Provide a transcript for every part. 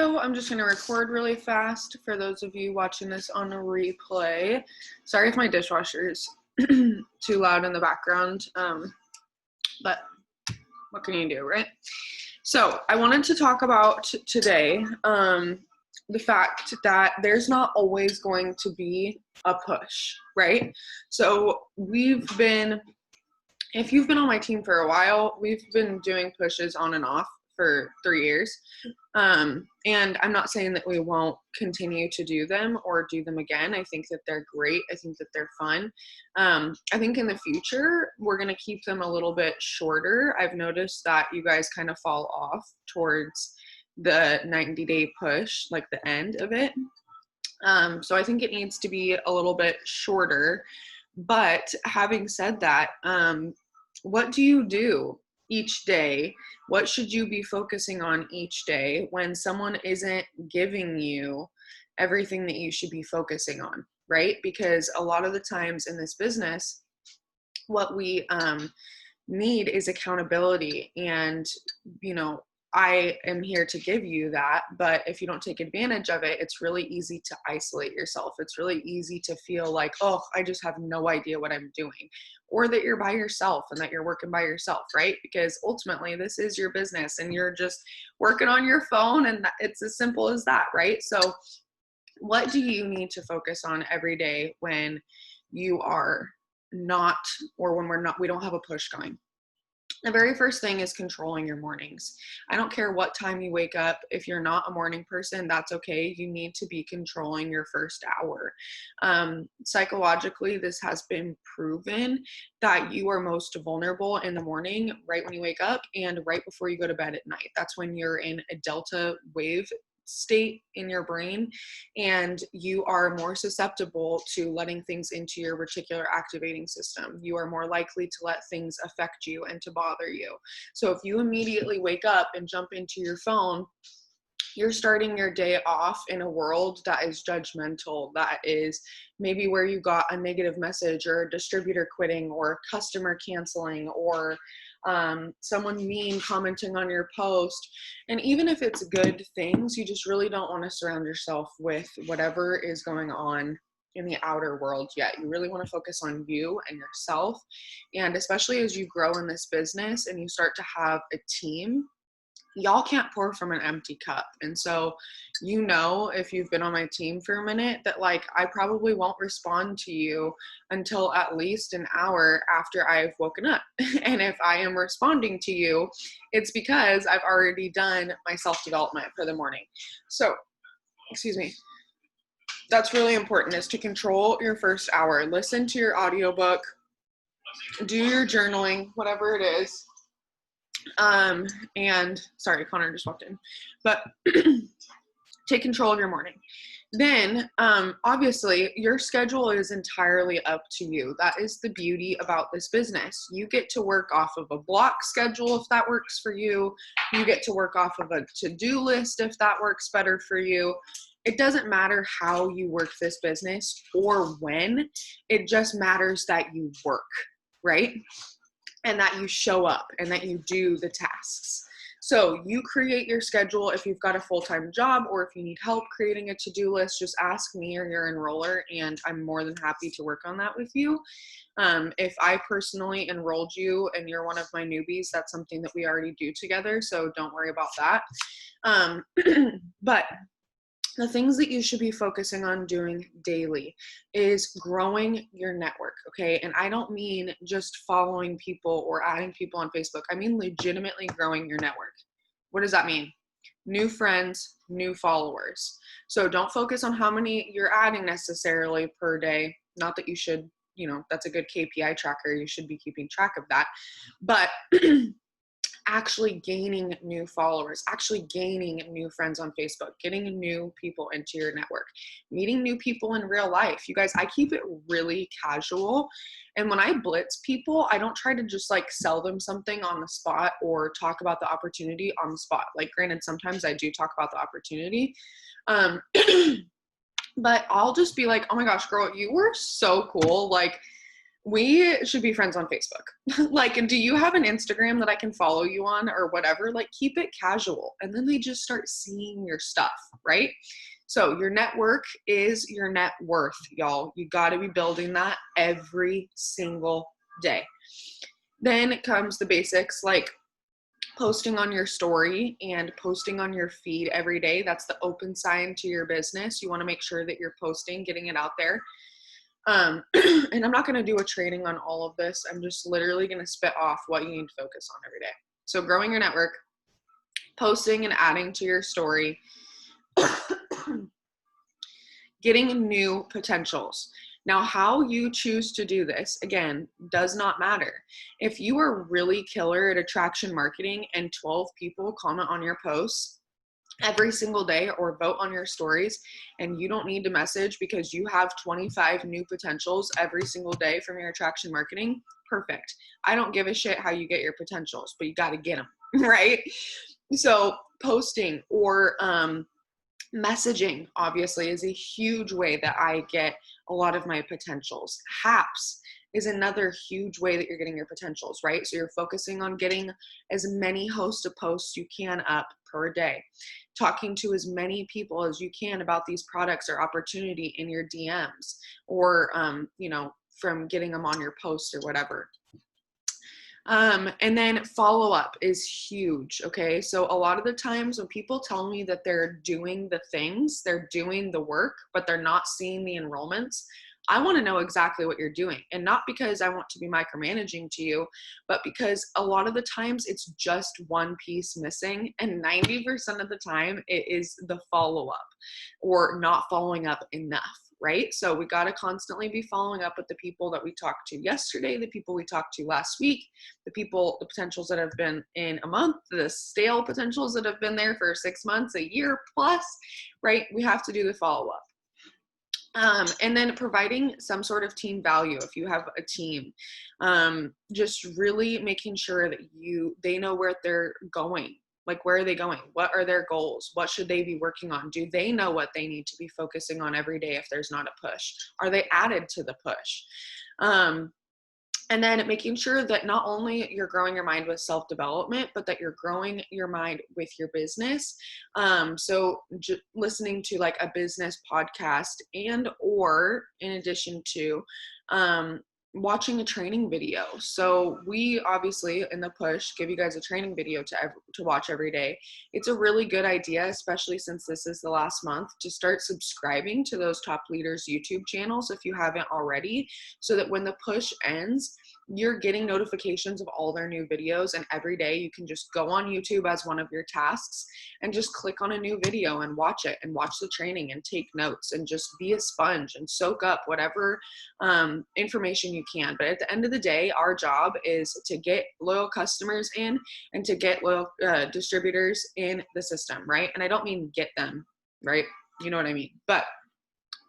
So I'm just going to record really fast for those of you watching this on a replay. Sorry if my dishwasher is too loud in the background, but what can you do, right? So I wanted to talk about today the fact that there's not always going to be a push, right? So if you've been on my team for a while, we've been doing pushes on and off for 3 years. And I'm not saying that we won't continue to do them or do them again. I think that they're great. I think that they're fun. I think in the future, we're going to keep them a little bit shorter. I've noticed that you guys kind of fall off towards the 90-day push, like the end of it. So I think it needs to be a little bit shorter. But having said that, what do you do each day? What should you be focusing on each day when someone isn't giving you everything that you should be focusing on, right? Because a lot of the times in this business, what we need is accountability. And, I am here to give you that, but if you don't take advantage of it, it's really easy to isolate yourself. It's really easy to feel like, oh, I just have no idea what I'm doing, or that you're by yourself and that you're working by yourself, right? Because ultimately this is your business and you're just working on your phone, and it's as simple as that, right? So what do you need to focus on every day when you are not, or when we don't have a push going? The very first thing is controlling your mornings. I don't care what time you wake up. If you're not a morning person, that's okay. You need to be controlling your first hour. Psychologically, this has been proven that you are most vulnerable in the morning, right when you wake up and right before you go to bed at night. That's when you're in a delta wave state in your brain, and you are more susceptible to letting things into your reticular activating system. You are more likely to let things affect you and to bother you. So if you immediately wake up and jump into your phone, you're starting your day off in a world that is judgmental, that is maybe where you got a negative message or a distributor quitting or customer canceling or someone mean commenting on your post. And even if it's good things, you just really don't want to surround yourself with whatever is going on in the outer world yet. You really want to focus on you and yourself. And especially as you grow in this business and you start to have a team, y'all can't pour from an empty cup. And so, if you've been on my team for a minute, that I probably won't respond to you until at least an hour after I've woken up. And if I am responding to you, it's because I've already done my self-development for the morning. So, excuse me. That's really important, is to control your first hour. Listen to your audiobook, do your journaling, whatever it is. And sorry, Connor just walked in, but take control of your morning. Then, obviously your schedule is entirely up to you. That is the beauty about this business. You get to work off of a block schedule if that works for you. You get to work off of a to-do list if that works better for you. It doesn't matter how you work this business or when. It just matters that you work, right? And that you show up and that you do the tasks. So you create your schedule. If you've got a full-time job or if you need help creating a to-do list, just ask me or your enroller, and I'm more than happy to work on that with you. If I personally enrolled you and you're one of my newbies, that's something that we already do together, so don't worry about that. But the things that you should be focusing on doing daily is growing your network, okay? And I don't mean just following people or adding people on Facebook. I mean legitimately growing your network. What does that mean? New friends, new followers. So don't focus on how many you're adding necessarily per day. Not that you should, that's a good KPI tracker. You should be keeping track of that. But actually gaining new followers, actually gaining new friends on Facebook, getting new people into your network, meeting new people in real life. You guys, I keep it really casual. And when I blitz people, I don't try to just sell them something on the spot or talk about the opportunity on the spot. Granted, sometimes I do talk about the opportunity. But I'll just be like, oh my gosh, girl, you were so cool. We should be friends on Facebook. Like, do you have an Instagram that I can follow you on or whatever? Like, keep it casual. And then they just start seeing your stuff, right? So your network is your net worth, y'all. You got to be building that every single day. Then comes the basics, like posting on your story and posting on your feed every day. That's the open sign to your business. You want to make sure that you're posting, getting it out there. And I'm not going to do a training on all of this. I'm just literally going to spit off what you need to focus on every day. So growing your network, posting and adding to your story, getting new potentials. Now, how you choose to do this, again, does not matter. If you are really killer at attraction marketing and 12 people comment on your posts every single day or vote on your stories, and you don't need to message because you have 25 new potentials every single day from your attraction marketing, perfect. I don't give a shit how you get your potentials, but you got to get them, right? So posting or messaging obviously is a huge way that I get a lot of my potentials. Haps is another huge way that you're getting your potentials, right? So you're focusing on getting as many host of posts you can up per day, talking to as many people as you can about these products or opportunity in your DMs, or from getting them on your post or whatever. And then follow up is huge. Okay. So a lot of the times when people tell me that they're doing the things, they're doing the work, but they're not seeing the enrollments, I want to know exactly what you're doing. And not because I want to be micromanaging to you, but because a lot of the times it's just one piece missing. And 90% of the time it is the follow up or not following up enough. Right? So we got to constantly be following up with the people that we talked to yesterday, the people we talked to last week, the potentials that have been in a month, the stale potentials that have been there for 6 months, a year plus, right? We have to do the follow up. And then providing some sort of team value. If you have a team, just really making sure that they know where they're going. Like, where are they going? What are their goals? What should they be working on? Do they know what they need to be focusing on every day if there's not a push? Are they added to the push? And then making sure that not only you're growing your mind with self-development, but that you're growing your mind with your business. So listening to like a business podcast and or in addition to watching a training video. So we obviously in the push give you guys a training video to watch every day. It's a really good idea, especially since this is the last month, to start subscribing to those top leaders YouTube channels if you haven't already, so that when the push ends, you're getting notifications of all their new videos, and every day you can just go on YouTube as one of your tasks and just click on a new video and watch it and watch the training and take notes and just be a sponge and soak up whatever information you can. But at the end of the day, our job is to get loyal customers in and to get loyal distributors in the system, right? And I don't mean get them, right? You know what I mean? But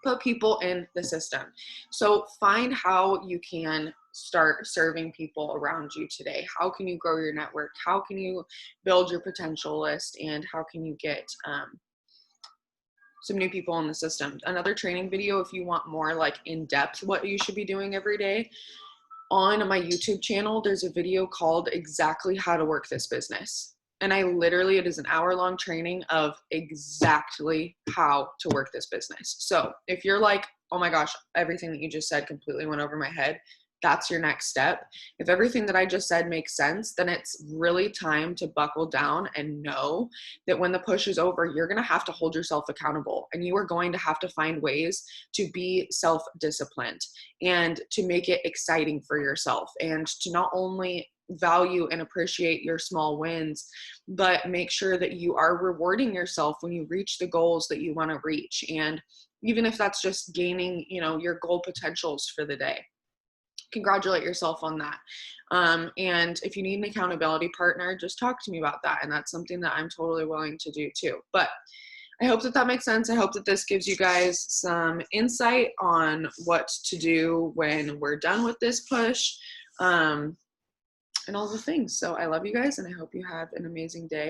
put people in the system. So find how you can start serving people around you today. How can you grow your network? How can you build your potential list? And how can you get some new people in the system? Another training video, if you want more like in depth what you should be doing every day, on my YouTube channel, there's a video called Exactly How to Work This Business. And it is an hour-long training of exactly how to work this business. So if you're like, oh my gosh, everything that you just said completely went over my head, that's your next step. If everything that I just said makes sense, then it's really time to buckle down and know that when the push is over, you're going to have to hold yourself accountable, and you are going to have to find ways to be self-disciplined and to make it exciting for yourself, and to not only value and appreciate your small wins, but make sure that you are rewarding yourself when you reach the goals that you want to reach. And even if that's just gaining, your goal potentials for the day, congratulate yourself on that. And if you need an accountability partner, just talk to me about that. And that's something that I'm totally willing to do too. But I hope that makes sense. I hope that this gives you guys some insight on what to do when we're done with this push, and all the things. So I love you guys, and I hope you have an amazing day.